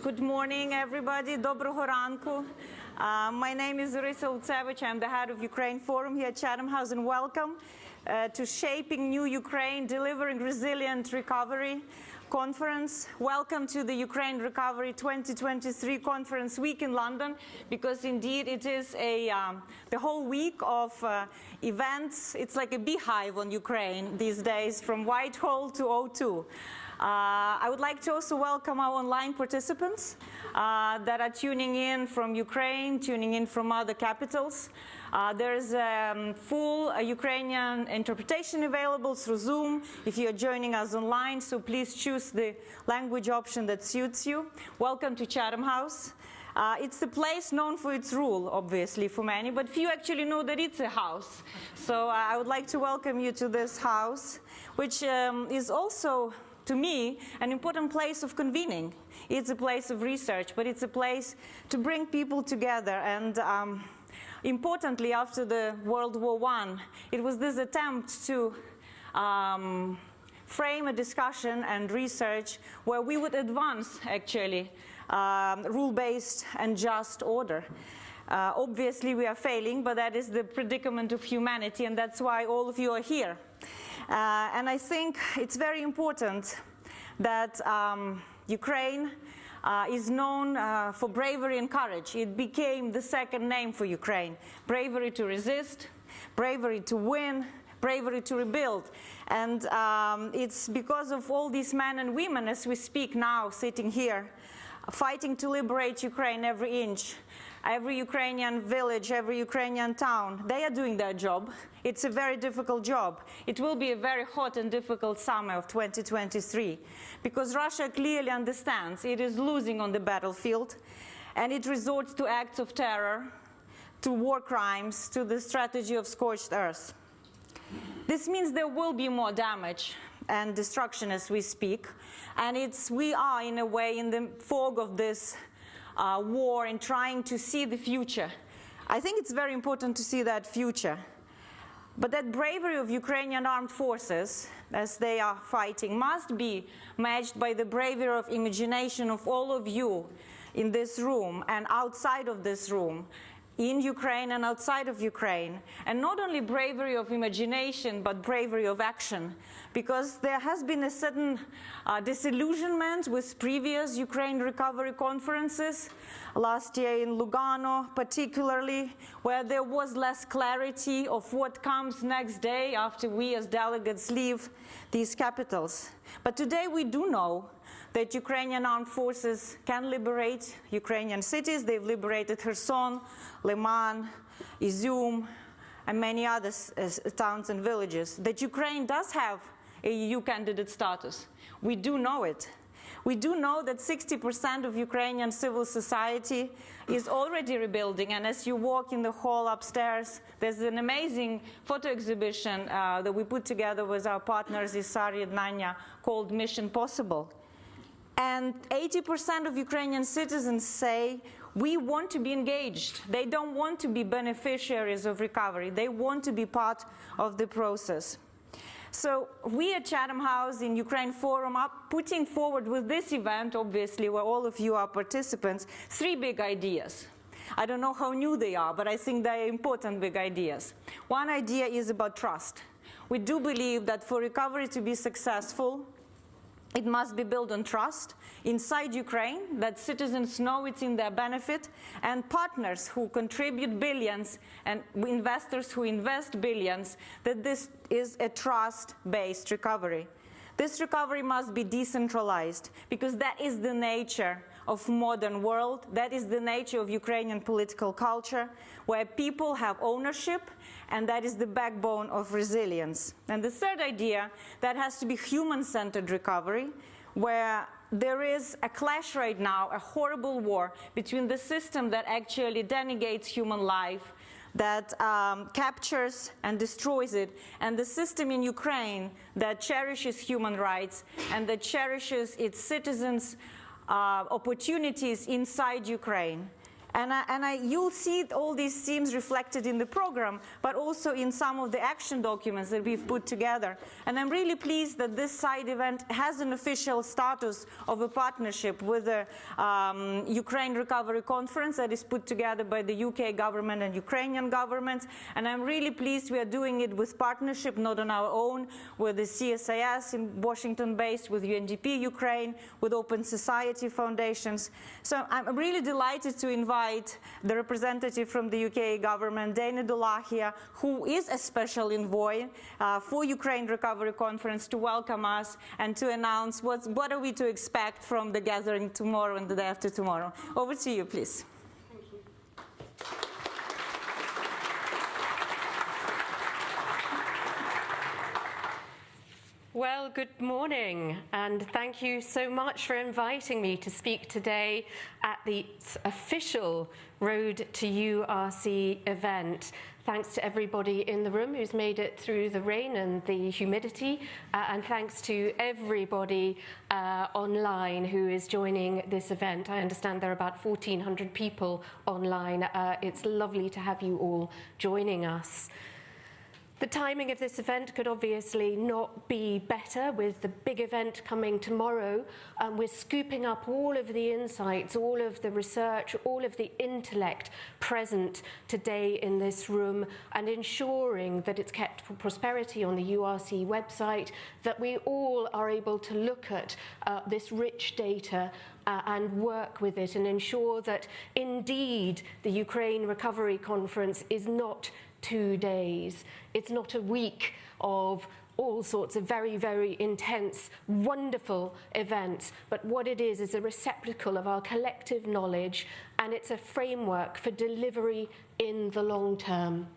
Good morning, everybody. Доброго ранку. My name is Orisa Lutsevich. I'm the head of Ukraine Forum here at Chatham House, and welcome to Shaping New Ukraine, Delivering Resilient Recovery Conference. Welcome to the Ukraine Recovery 2023 Conference Week in London, because indeed it is the whole week of events. It's like a beehive on Ukraine these days, from Whitehall to O2. I would like to also welcome our online participants that are tuning in from Ukraine, tuning in from other capitals. There is a full Ukrainian interpretation available through Zoom if you are joining us online, so please choose the language option that suits you. Welcome to Chatham House. It's a place known for its rule, obviously, for many, but few actually know that it's a house. So I would like to welcome you to this house, which is also, to me, an important place of convening. It's a place of research, but it's a place to bring people together. And importantly, after the World War I, it was this attempt to frame a discussion and research where we would advance, actually, rule-based and just order. Obviously, we are failing, but that is the predicament of humanity, and that's why all of you are here. And I think it's very important that Ukraine is known for bravery and courage. It became the second name for Ukraine. Bravery to resist, bravery to win, bravery to rebuild. And it's because of all these men and women, as we speak now, sitting here, fighting to liberate Ukraine every inch. Every Ukrainian village, every Ukrainian town, they are doing their job. It's a very difficult job. It will be a very hot and difficult summer of 2023, because Russia clearly understands it is losing on the battlefield, and it resorts to acts of terror, to war crimes, to the strategy of scorched earth. This means there will be more damage and destruction as we speak, and we are, in a way, in the fog of this war and trying to see the future. I think it's very important to see that future. But that bravery of Ukrainian armed forces, as they are fighting, must be matched by the bravery of imagination of all of you in this room and outside of this room, in Ukraine and outside of Ukraine. And not only bravery of imagination, but bravery of action. Because there has been a certain disillusionment with previous Ukraine recovery conferences, last year in Lugano particularly, where there was less clarity of what comes next day after we as delegates leave these capitals. But today we do know that Ukrainian armed forces can liberate Ukrainian cities. They've liberated Kherson, Liman, Izium, and many other towns and villages. That Ukraine does have a EU candidate status. We do know it. We do know that 60% of Ukrainian civil society is already rebuilding, and as you walk in the hall upstairs, there's an amazing photo exhibition that we put together with our partners, Isari and Nanya, called Mission Possible. And 80% of Ukrainian citizens say, we want to be engaged. They don't want to be beneficiaries of recovery. They want to be part of the process. So we at Chatham House in Ukraine Forum are putting forward with this event, obviously, where all of you are participants, 3 big ideas. I don't know how new they are, but I think they are important big ideas. One idea is about trust. We do believe that for recovery to be successful, it must be built on trust inside Ukraine, that citizens know it's in their benefit, and partners who contribute billions and investors who invest billions, that this is a trust-based recovery. This recovery must be decentralized, because that is the nature of modern world. That is the nature of Ukrainian political culture, where people have ownership, and that is the backbone of resilience. And the third idea, that has to be human-centered recovery, where there is a clash right now, a horrible war between the system that actually denigrates human life, that captures and destroys it, and the system in Ukraine that cherishes human rights and that cherishes its citizens' opportunities inside Ukraine. You'll see all these themes reflected in the program, but also in some of the action documents that we've put together. And I'm really pleased that this side event has an official status of a partnership with the Ukraine Recovery Conference that is put together by the UK government and Ukrainian governments. And I'm really pleased we are doing it with partnership, not on our own, with the CSIS in Washington based, with UNDP Ukraine, with Open Society Foundations. So I'm really delighted to invite the representative from the UK government, Dana Dolahia, who is a special envoy for Ukraine Recovery Conference, to welcome us and to announce what are we to expect from the gathering tomorrow and the day after tomorrow. Over to you, please. Thank you. Well, good morning, and thank you so much for inviting me to speak today at the official Road to URC event. Thanks to everybody in the room who's made it through the rain and the humidity, and thanks to everybody online who is joining this event. I understand there are about 1,400 people online. It's lovely to have you all joining us. The timing of this event could obviously not be better, with the big event coming tomorrow. We're scooping up all of the insights, all of the research, all of the intellect present today in this room, and ensuring that it's kept for prosperity on the URC website, that we all are able to look at this rich data and work with it and ensure that indeed the Ukraine Recovery Conference is not 2 days. It's not a week of all sorts of very, very intense, wonderful events, but what it is a receptacle of our collective knowledge, and it's a framework for delivery in the long term.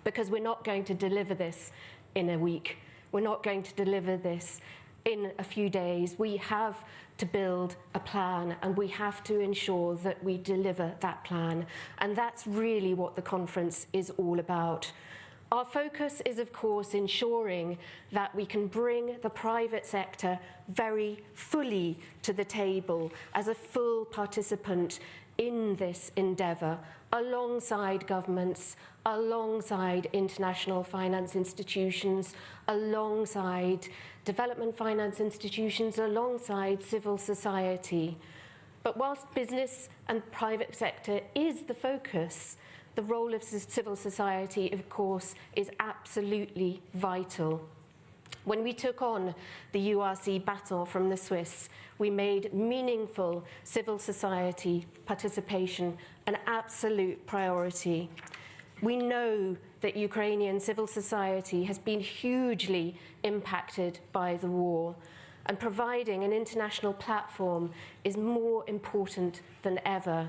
Because we're not going to deliver this in a week. We're not going to deliver this in a few days. We have to build a plan, and we have to ensure that we deliver that plan. And that's really what the conference is all about. Our focus is, of course, ensuring that we can bring the private sector very fully to the table as a full participant in this endeavour, alongside governments, alongside international finance institutions, alongside development finance institutions, alongside civil society. But whilst business and private sector is the focus, the role of civil society, of course, is absolutely vital. When we took on the URC baton from the Swiss, we made meaningful civil society participation an absolute priority. We know that Ukrainian civil society has been hugely impacted by the war, and providing an international platform is more important than ever.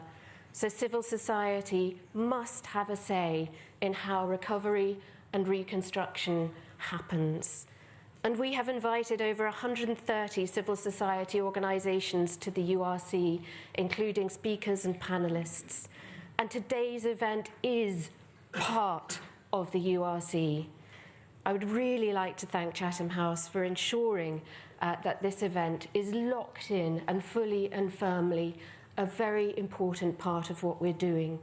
So civil society must have a say in how recovery and reconstruction happens. And we have invited over 130 civil society organisations to the URC, including speakers and panellists. And today's event is part of the URC. I would really like to thank Chatham House for ensuring that this event is locked in and fully and firmly a very important part of what we're doing.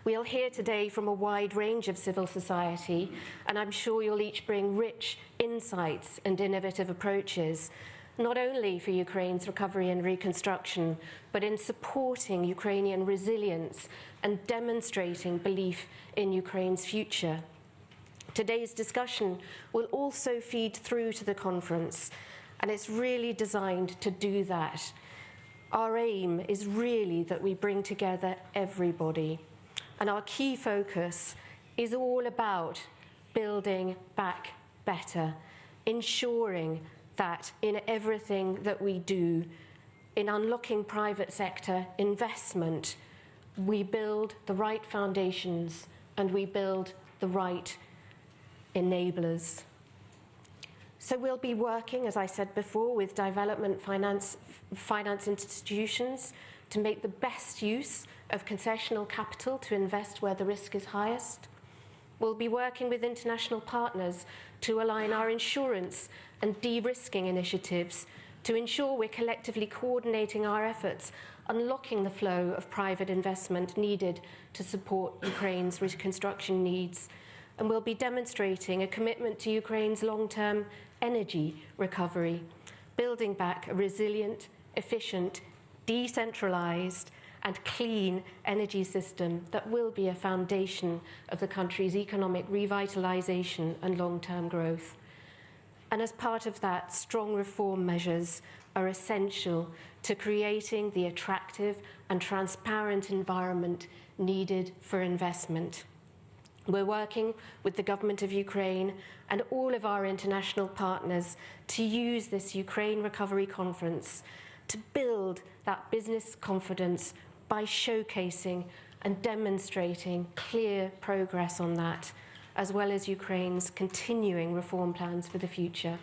We'll hear today from a wide range of civil society, and I'm sure you'll each bring rich insights and innovative approaches, not only for Ukraine's recovery and reconstruction, but in supporting Ukrainian resilience and demonstrating belief in Ukraine's future. Today's discussion will also feed through to the conference, and it's really designed to do that. Our aim is really that we bring together everybody. And our key focus is all about building back better, ensuring that in everything that we do, in unlocking private sector investment, we build the right foundations and we build the right enablers. So we'll be working, as I said before, with development finance institutions to make the best use of concessional capital to invest where the risk is highest. We'll be working with international partners to align our insurance and de-risking initiatives to ensure we're collectively coordinating our efforts, unlocking the flow of private investment needed to support Ukraine's reconstruction needs. And we'll be demonstrating a commitment to Ukraine's long-term energy recovery, building back a resilient, efficient, decentralized, and clean energy system that will be a foundation of the country's economic revitalization and long-term growth. And as part of that, strong reform measures are essential to creating the attractive and transparent environment needed for investment. We're working with the government of Ukraine and all of our international partners to use this Ukraine Recovery Conference to build that business confidence by showcasing and demonstrating clear progress on that, as well as Ukraine's continuing reform plans for the future.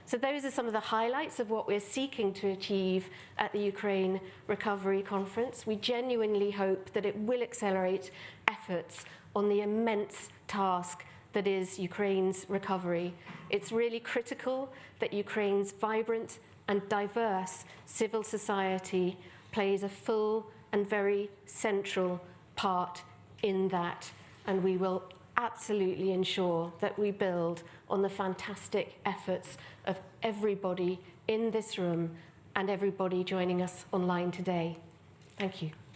So those are some of the highlights of what we're seeking to achieve at the Ukraine Recovery Conference. We genuinely hope that it will accelerate efforts on the immense task that is Ukraine's recovery. It's really critical that Ukraine's vibrant and diverse civil society plays a full and very central part in that, and we will absolutely ensure that we build on the fantastic efforts of everybody in this room and everybody joining us online today. Thank you.